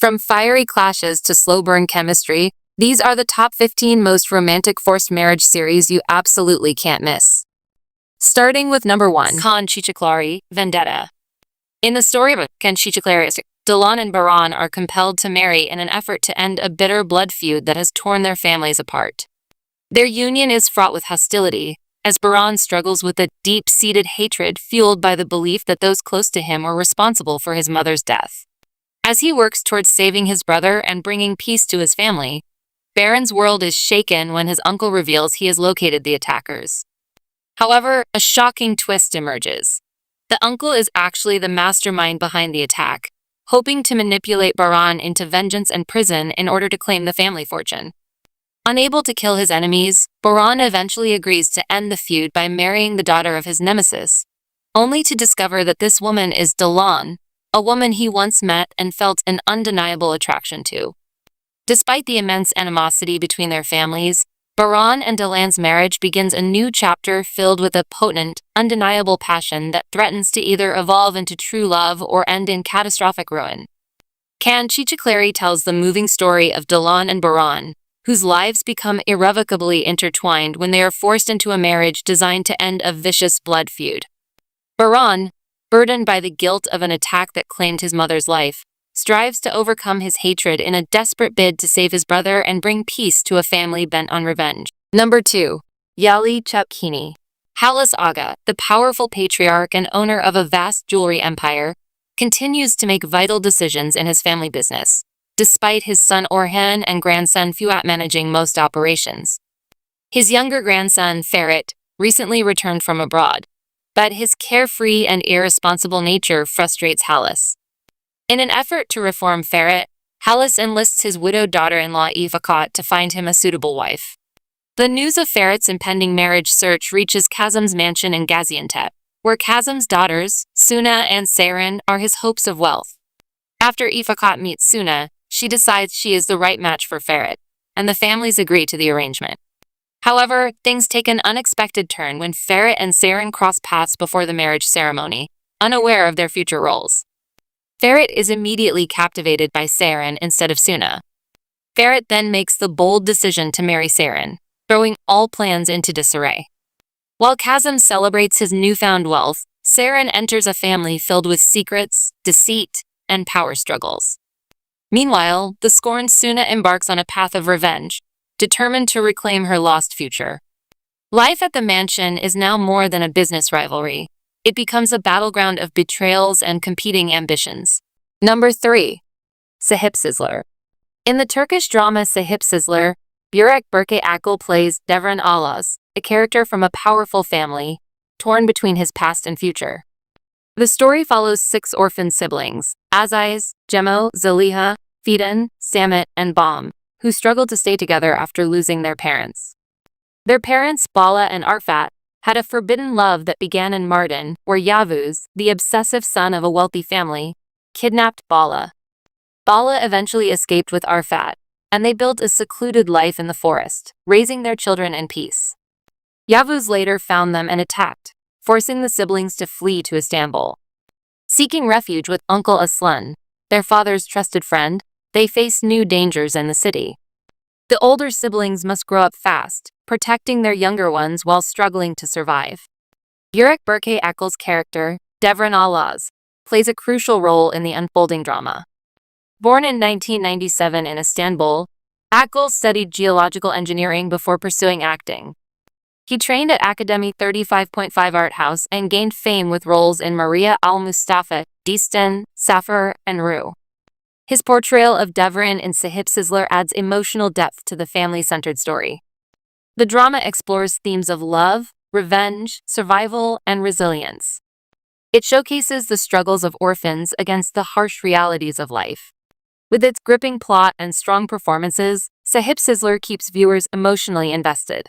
From fiery clashes to slow burn chemistry, these are the top 15 most romantic forced marriage series you absolutely can't miss. Starting with number 1, Chichlari, Vendetta. In the story of Chichlari, Dilan and Baran are compelled to marry in an effort to end a bitter blood feud that has torn their families apart. Their union is fraught with hostility, as Baran struggles with a deep-seated hatred fueled by the belief that those close to him were responsible for his mother's death. As he works towards saving his brother and bringing peace to his family, Baran's world is shaken when his uncle reveals he has located the attackers. However, a shocking twist emerges. The uncle is actually the mastermind behind the attack, hoping to manipulate Baran into vengeance and prison in order to claim the family fortune. Unable to kill his enemies, Baran eventually agrees to end the feud by marrying the daughter of his nemesis, only to discover that this woman is Dilan, a woman he once met and felt an undeniable attraction to. Despite the immense animosity between their families, Baran and Dilan's marriage begins a new chapter filled with a potent, undeniable passion that threatens to either evolve into true love or end in catastrophic ruin. Chichlari tells the moving story of Dilan and Baran, whose lives become irrevocably intertwined when they are forced into a marriage designed to end a vicious blood feud. Baran, burdened by the guilt of an attack that claimed his mother's life, strives to overcome his hatred in a desperate bid to save his brother and bring peace to a family bent on revenge. Number 2. Yali, Chapkini. Halis Aga, the powerful patriarch and owner of a vast jewelry empire, continues to make vital decisions in his family business, despite his son Orhan and grandson Fuat managing most operations. His younger grandson, Ferit, recently returned from abroad, but his carefree and irresponsible nature frustrates Halis. In an effort to reform Ferit, Halis enlists his widowed daughter-in-law Ifakat to find him a suitable wife. The news of Ferit's impending marriage search reaches Kazım's mansion in Gaziantep, where Kazım's daughters, Suna and Seren, are his hopes of wealth. After Ifakat meets Suna, she decides she is the right match for Ferit, and the families agree to the arrangement. However, things take an unexpected turn when Ferit and Seren cross paths before the marriage ceremony, unaware of their future roles. Ferit is immediately captivated by Seren instead of Suna. Ferit then makes the bold decision to marry Seren, throwing all plans into disarray. While Kazım celebrates his newfound wealth, Seren enters a family filled with secrets, deceit, and power struggles. Meanwhile, the scorned Suna embarks on a path of revenge, determined to reclaim her lost future. Life at the mansion is now more than a business rivalry. It becomes a battleground of betrayals and competing ambitions. Number 3. Sahibisler. In the Turkish drama Sahibisler, Burak Berke Akil plays Devran Alaz, a character from a powerful family, torn between his past and future. The story follows 6 orphan siblings, Aziz, Cemo, Zaliha, Fidan, Samet, and Bam, who struggle to stay together after losing their parents. Their parents, Bala and Arfat, had a forbidden love that began in Mardin, where Yavuz, the obsessive son of a wealthy family, kidnapped Bala. Bala eventually escaped with Arfat, and they built a secluded life in the forest, raising their children in peace. Yavuz later found them and attacked, forcing the siblings to flee to Istanbul. Seeking refuge with Uncle Aslan, their father's trusted friend, they face new dangers in the city. The older siblings must grow up fast, protecting their younger ones while struggling to survive. Burak Berke Akil's character, Devran Alaz, plays a crucial role in the unfolding drama. Born in 1997 in Istanbul, Akil studied geological engineering before pursuing acting. He trained at Academy 35.5 Art House and gained fame with roles in Maria Al-Mustafa, Destan, Safar, and Ru. His portrayal of Devran in Sahibisler adds emotional depth to the family-centered story. The drama explores themes of love, revenge, survival, and resilience. It showcases the struggles of orphans against the harsh realities of life. With its gripping plot and strong performances, Sahibisler keeps viewers emotionally invested.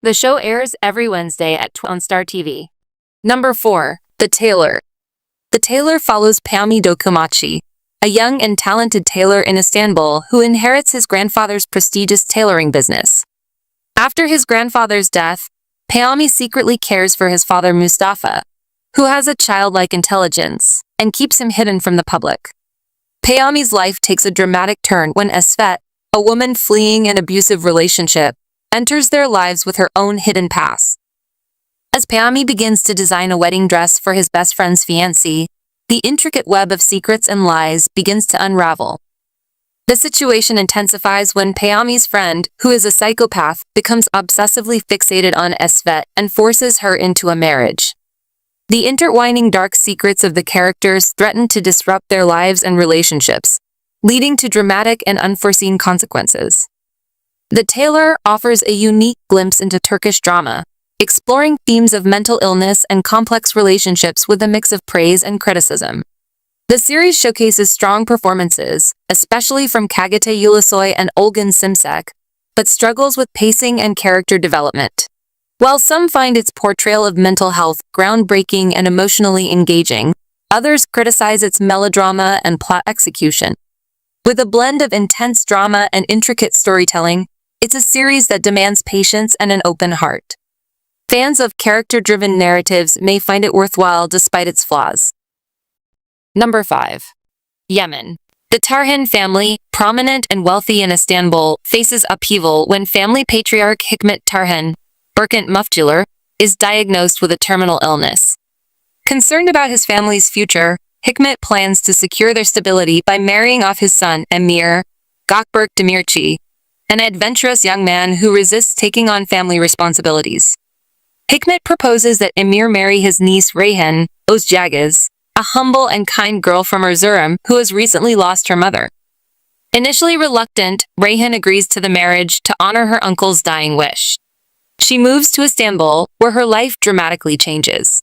The show airs every Wednesday at 12 on Star TV. Number 4. The Tailor. The Tailor follows Pami Dokumachi, a young and talented tailor in Istanbul who inherits his grandfather's prestigious tailoring business. After his grandfather's death, Pami secretly cares for his father Mustafa, who has a childlike intelligence, and keeps him hidden from the public. Peyami's life takes a dramatic turn when Esfet, a woman fleeing an abusive relationship, enters their lives with her own hidden past. As Peyami begins to design a wedding dress for his best friend's fiancé, the intricate web of secrets and lies begins to unravel. The situation intensifies when Peyami's friend, who is a psychopath, becomes obsessively fixated on Esfet and forces her into a marriage. The intertwining dark secrets of the characters threaten to disrupt their lives and relationships, leading to dramatic and unforeseen consequences. The Tailor offers a unique glimpse into Turkish drama, exploring themes of mental illness and complex relationships with a mix of praise and criticism. The series showcases strong performances, especially from Kagite Ulusoy and Olgun Simsek, but struggles with pacing and character development. While some find its portrayal of mental health groundbreaking and emotionally engaging, others criticize its melodrama and plot execution. With a blend of intense drama and intricate storytelling, it's a series that demands patience and an open heart. Fans of character-driven narratives may find it worthwhile despite its flaws. Number 5. Yemen. The Tarhan family, prominent and wealthy in Istanbul, faces upheaval when family patriarch Hikmet Tarhan, Berkant Muftular, is diagnosed with a terminal illness. Concerned about his family's future, Hikmet plans to secure their stability by marrying off his son, Emir Gökberk Demirci, an adventurous young man who resists taking on family responsibilities. Hikmet proposes that Emir marry his niece Reyhan Özcagiz, a humble and kind girl from Erzurum who has recently lost her mother. Initially reluctant, Reyhan agrees to the marriage to honor her uncle's dying wish. She moves to Istanbul, where her life dramatically changes.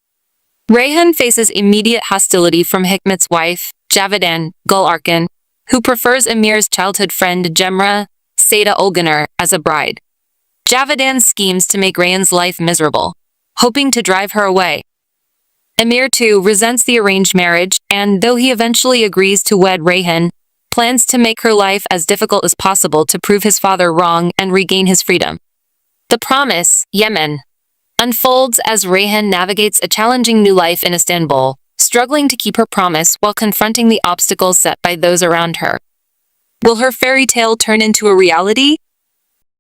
Reyhan faces immediate hostility from Hikmet's wife, Javidan Gularkan, who prefers Emir's childhood friend Cemre Seda Olguner as a bride. Javidan schemes to make Reyhan's life miserable, hoping to drive her away. Emir too resents the arranged marriage and, though he eventually agrees to wed Reyhan, plans to make her life as difficult as possible to prove his father wrong and regain his freedom. The Promise, Yemen, unfolds as Reyhan navigates a challenging new life in Istanbul, struggling to keep her promise while confronting the obstacles set by those around her. Will her fairy tale turn into a reality?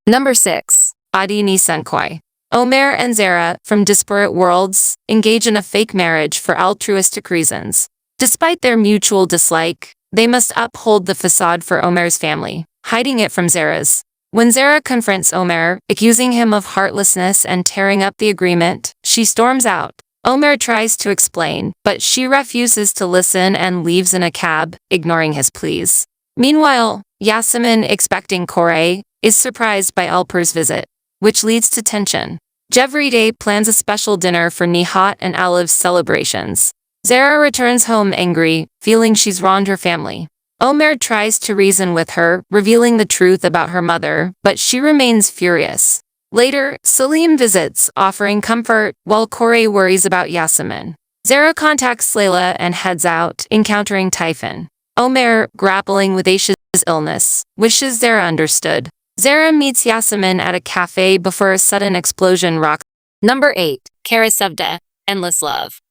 Number 6. Adi Nisankoy. Omer and Zara, from disparate worlds, engage in a fake marriage for altruistic reasons. Despite their mutual dislike, they must uphold the facade for Omer's family, hiding it from Zara's. When Zara confronts Omer, accusing him of heartlessness and tearing up the agreement, she storms out. Omer tries to explain, but she refuses to listen and leaves in a cab, ignoring his pleas. Meanwhile, Yasemin, expecting Kore, is surprised by Alper's visit, which leads to tension. Jevride plans a special dinner for Nihat and Alev's celebrations. Zara returns home angry, feeling she's wronged her family. Omer tries to reason with her, revealing the truth about her mother, but she remains furious. Later, Salim visits, offering comfort, while Kore worries about Yasemin. Zara contacts Layla and heads out, encountering Typhon. Omer, grappling with Aisha's illness, wishes Zara understood. Zara meets Yasemin at a cafe before a sudden explosion rocks. Number 8. Kara Sevda, Endless Love.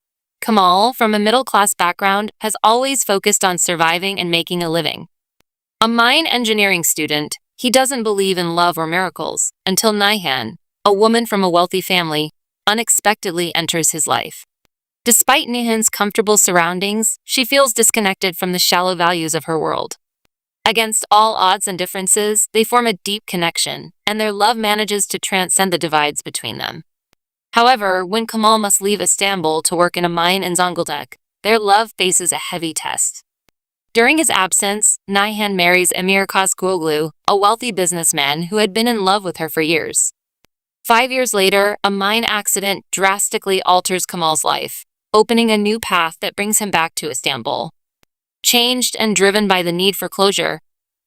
Kamal, from a middle-class background, has always focused on surviving and making a living. A mine engineering student, he doesn't believe in love or miracles until Nihan, a woman from a wealthy family, unexpectedly enters his life. Despite Nihan's comfortable surroundings, she feels disconnected from the shallow values of her world. Against all odds and differences, they form a deep connection, and their love manages to transcend the divides between them. However, when Kamal must leave Istanbul to work in a mine in Zonguldak, their love faces a heavy test. During his absence, Nihan marries Emir Kazgoglu, a wealthy businessman who had been in love with her for years. 5 years later, a mine accident drastically alters Kamal's life, opening a new path that brings him back to Istanbul. Changed and driven by the need for closure,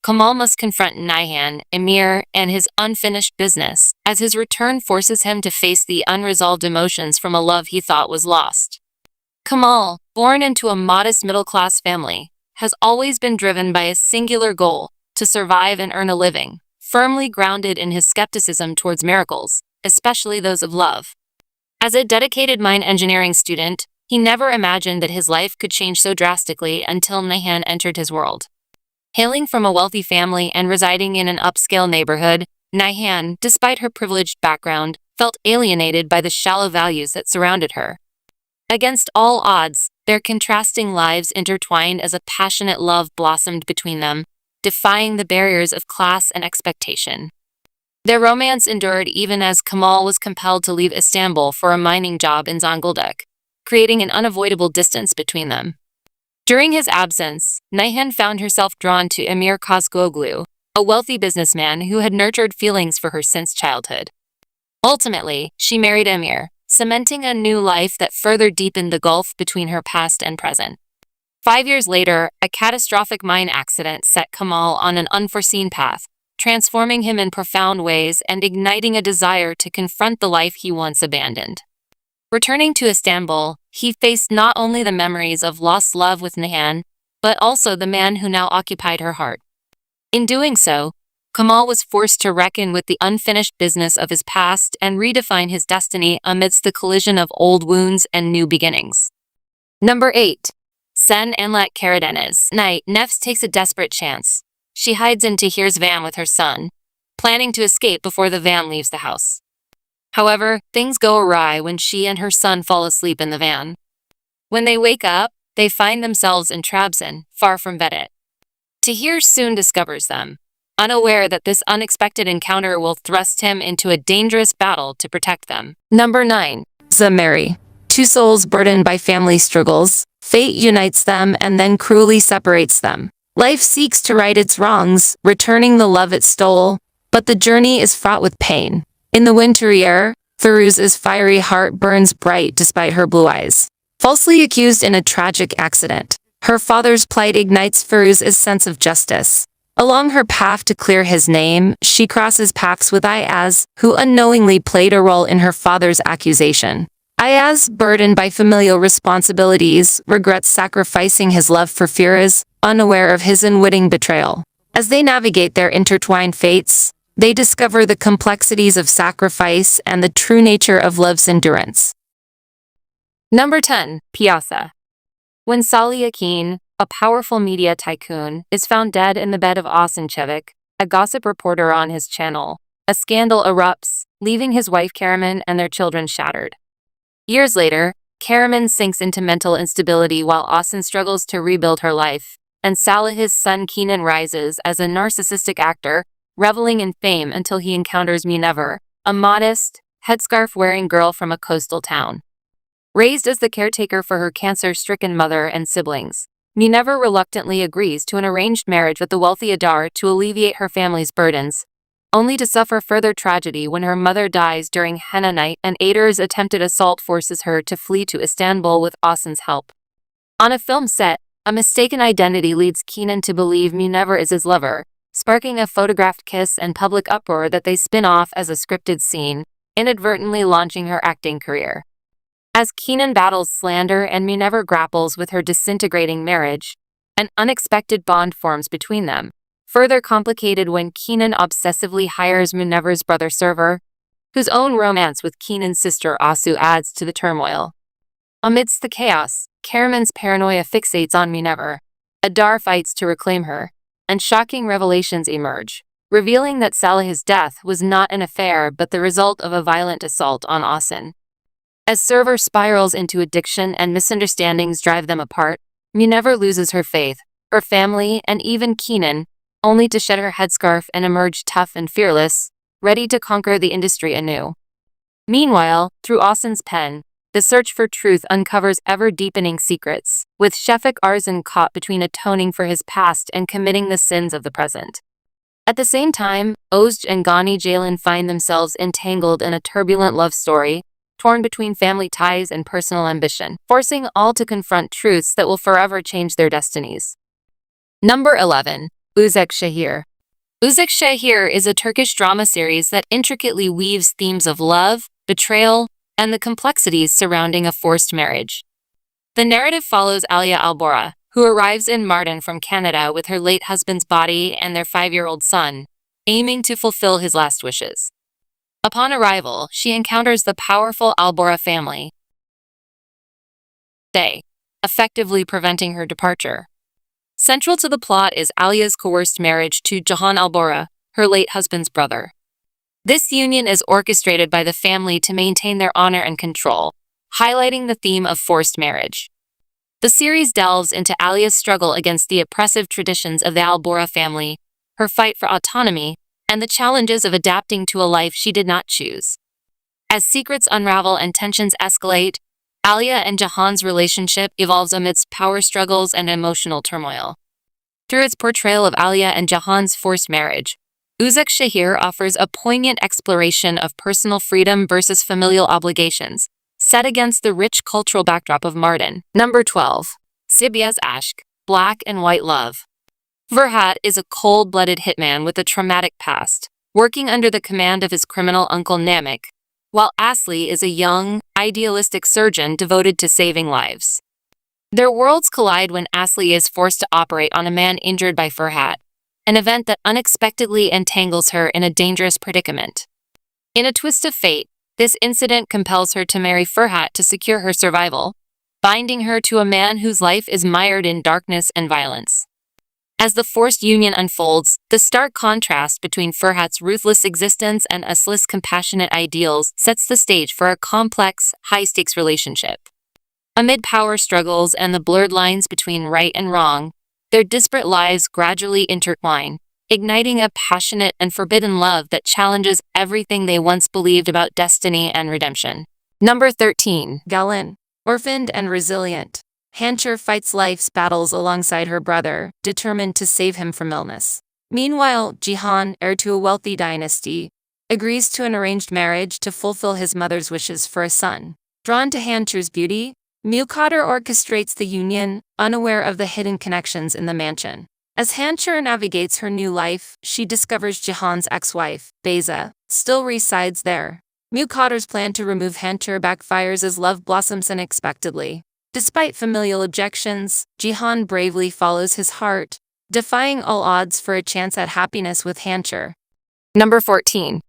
Kamal must confront Nihan, Emir, and his unfinished business, as his return forces him to face the unresolved emotions from a love he thought was lost. Kamal, born into a modest middle-class family, has always been driven by a singular goal: to survive and earn a living, firmly grounded in his skepticism towards miracles, especially those of love. As a dedicated mine engineering student, he never imagined that his life could change so drastically until Nihan entered his world. Hailing from a wealthy family and residing in an upscale neighborhood, Nihan, despite her privileged background, felt alienated by the shallow values that surrounded her. Against all odds, their contrasting lives intertwined as a passionate love blossomed between them, defying the barriers of class and expectation. Their romance endured even as Kemal was compelled to leave Istanbul for a mining job in Zonguldak, creating an unavoidable distance between them. During his absence, Nihan found herself drawn to Emir Kazgoglu, a wealthy businessman who had nurtured feelings for her since childhood. Ultimately, she married Emir, cementing a new life that further deepened the gulf between her past and present. 5 years later, a catastrophic mine accident set Kemal on an unforeseen path, transforming him in profound ways and igniting a desire to confront the life he once abandoned. Returning to Istanbul, he faced not only the memories of lost love with Nihan, but also the man who now occupied her heart. In doing so, Kemal was forced to reckon with the unfinished business of his past and redefine his destiny amidst the collision of old wounds and new beginnings. Number 8. Sen and Let Karadeniz. Night, Nefs takes a desperate chance. She hides in Tahir's van with her son, planning to escape before the van leaves the house. However, things go awry when she and her son fall asleep in the van. When they wake up, they find themselves in Trabzon, far from Vedetta. Tahir soon discovers them, unaware that this unexpected encounter will thrust him into a dangerous battle to protect them. Number 9. Zameri. Two souls burdened by family struggles, fate unites them and then cruelly separates them. Life seeks to right its wrongs, returning the love it stole, but the journey is fraught with pain. In the wintry air, Firuz's fiery heart burns bright despite her blue eyes. Falsely accused in a tragic accident, her father's plight ignites Firuz's sense of justice. Along her path to clear his name, she crosses paths with Ayaz, who unknowingly played a role in her father's accusation. Ayaz, burdened by familial responsibilities, regrets sacrificing his love for Firuz, unaware of his unwitting betrayal. As they navigate their intertwined fates, they discover the complexities of sacrifice and the true nature of love's endurance. Number 10. Piyasa. When Salih Akin, a powerful media tycoon, is found dead in the bed of Ahsen Çevik, a gossip reporter on his channel, a scandal erupts, leaving his wife Karaman and their children shattered. Years later, Karaman sinks into mental instability while Ahsen struggles to rebuild her life, and Salih's son Kenan rises as a narcissistic actor, reveling in fame until he encounters Munevver, a modest, headscarf-wearing girl from a coastal town. Raised as the caretaker for her cancer-stricken mother and siblings, Munevver reluctantly agrees to an arranged marriage with the wealthy Adar to alleviate her family's burdens, only to suffer further tragedy when her mother dies during henna night and Adar's attempted assault forces her to flee to Istanbul with Ahsen's help. On a film set, a mistaken identity leads Kenan to believe Munevver is his lover, sparking a photographed kiss and public uproar that they spin off as a scripted scene, inadvertently launching her acting career. As Kenan battles slander and Munevver grapples with her disintegrating marriage, an unexpected bond forms between them, further complicated when Kenan obsessively hires Munevver's brother Server, whose own romance with Kenan's sister Asu adds to the turmoil. Amidst the chaos, Karaman's paranoia fixates on Munevver. Adar fights to reclaim her, and shocking revelations emerge, revealing that Salih's death was not an affair but the result of a violent assault on Ahsen. As Server spirals into addiction and misunderstandings drive them apart, Munevver loses her faith, her family, and even Kenan, only to shed her headscarf and emerge tough and fearless, ready to conquer the industry anew. Meanwhile, through Ahsen's pen, the search for truth uncovers ever-deepening secrets, with Shefik Arzan caught between atoning for his past and committing the sins of the present. At the same time, Ozj and Gani Jalen find themselves entangled in a turbulent love story, torn between family ties and personal ambition, forcing all to confront truths that will forever change their destinies. Number 11. Uzek Shahir. Uzek Shahir is a Turkish drama series that intricately weaves themes of love, betrayal, and the complexities surrounding a forced marriage. The narrative follows Alia Albora, who arrives in Mardin from Canada with her late husband's body and their 5-year-old son, aiming to fulfill his last wishes. Upon arrival, she encounters the powerful Albora family, effectively preventing her departure. Central to the plot is Alia's coerced marriage to Cihan Albora, her late husband's brother. This union is orchestrated by the family to maintain their honor and control, highlighting the theme of forced marriage. The series delves into Alia's struggle against the oppressive traditions of the Albora family, her fight for autonomy, and the challenges of adapting to a life she did not choose. As secrets unravel and tensions escalate, Alia and Cihan's relationship evolves amidst power struggles and emotional turmoil. Through its portrayal of Alia and Cihan's forced marriage, Uzak Shahir offers a poignant exploration of personal freedom versus familial obligations, set against the rich cultural backdrop of Mardin. Number 12. Sibiyaz Aşk, Black and White Love. Ferhat is a cold-blooded hitman with a traumatic past, working under the command of his criminal uncle Namik, while Asli is a young, idealistic surgeon devoted to saving lives. Their worlds collide when Asli is forced to operate on a man injured by Ferhat, an event that unexpectedly entangles her in a dangerous predicament. In a twist of fate, this incident compels her to marry Ferhat to secure her survival, binding her to a man whose life is mired in darkness and violence. As the forced union unfolds, the stark contrast between Ferhat's ruthless existence and Asli's compassionate ideals sets the stage for a complex, high-stakes relationship. Amid power struggles and the blurred lines between right and wrong, their disparate lives gradually intertwine, igniting a passionate and forbidden love that challenges everything they once believed about destiny and redemption. Number 13. Galin, orphaned and resilient. Hancher fights life's battles alongside her brother, determined to save him from illness. Meanwhile, Cihan, heir to a wealthy dynasty, agrees to an arranged marriage to fulfill his mother's wishes for a son. Drawn to Hancher's beauty, Muqaddar orchestrates the union, unaware of the hidden connections in the mansion. As Hancher navigates her new life, she discovers Cihan's ex-wife, Beyza, still resides there. Muqaddar's plan to remove Hancher backfires as love blossoms unexpectedly. Despite familial objections, Cihan bravely follows his heart, defying all odds for a chance at happiness with Hancher. Number 14.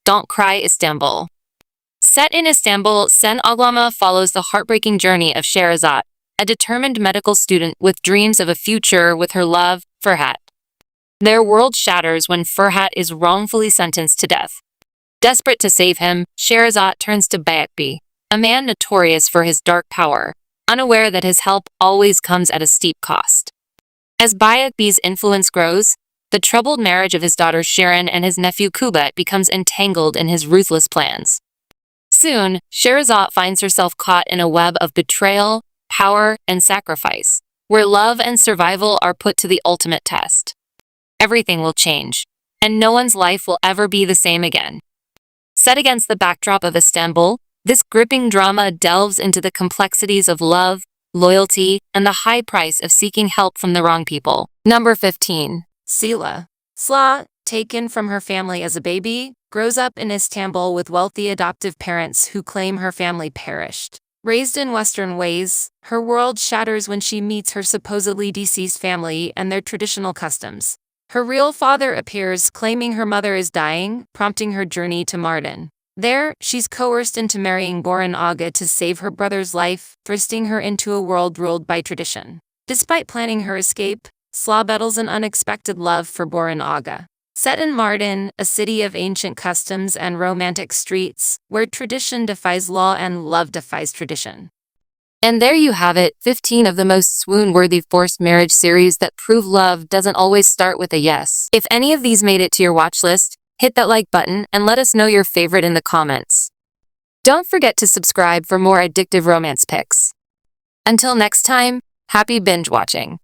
Don't Cry Istanbul. Set in Istanbul, Sen Ağlama follows the heartbreaking journey of Sherazat, a determined medical student with dreams of a future with her love, Ferhat. Their world shatters when Ferhat is wrongfully sentenced to death. Desperate to save him, Sherazat turns to Bayakbi, a man notorious for his dark power, unaware that his help always comes at a steep cost. As Bayakbi's influence grows, the troubled marriage of his daughter Shirin and his nephew Kubat becomes entangled in his ruthless plans. Soon, Sherazat finds herself caught in a web of betrayal, power, and sacrifice, where love and survival are put to the ultimate test. Everything will change, and no one's life will ever be the same again. Set against the backdrop of Istanbul, this gripping drama delves into the complexities of love, loyalty, and the high price of seeking help from the wrong people. Number 15. Sila Sla, taken from her family as a baby, grows up in Istanbul with wealthy adoptive parents who claim her family perished. Raised in Western ways, her world shatters when she meets her supposedly deceased family and their traditional customs. Her real father appears, claiming her mother is dying, prompting her journey to Mardin. There, she's coerced into marrying Boran Aga to save her brother's life, thrusting her into a world ruled by tradition. Despite planning her escape, Sla battles an unexpected love for Boran Aga. Set in Mardin, a city of ancient customs and romantic streets, where tradition defies law and love defies tradition. And there you have it, 15 of the most swoon-worthy forced marriage series that prove love doesn't always start with a yes. If any of these made it to your watch list, hit that like button and let us know your favorite in the comments. Don't forget to subscribe for more addictive romance picks. Until next time, happy binge watching.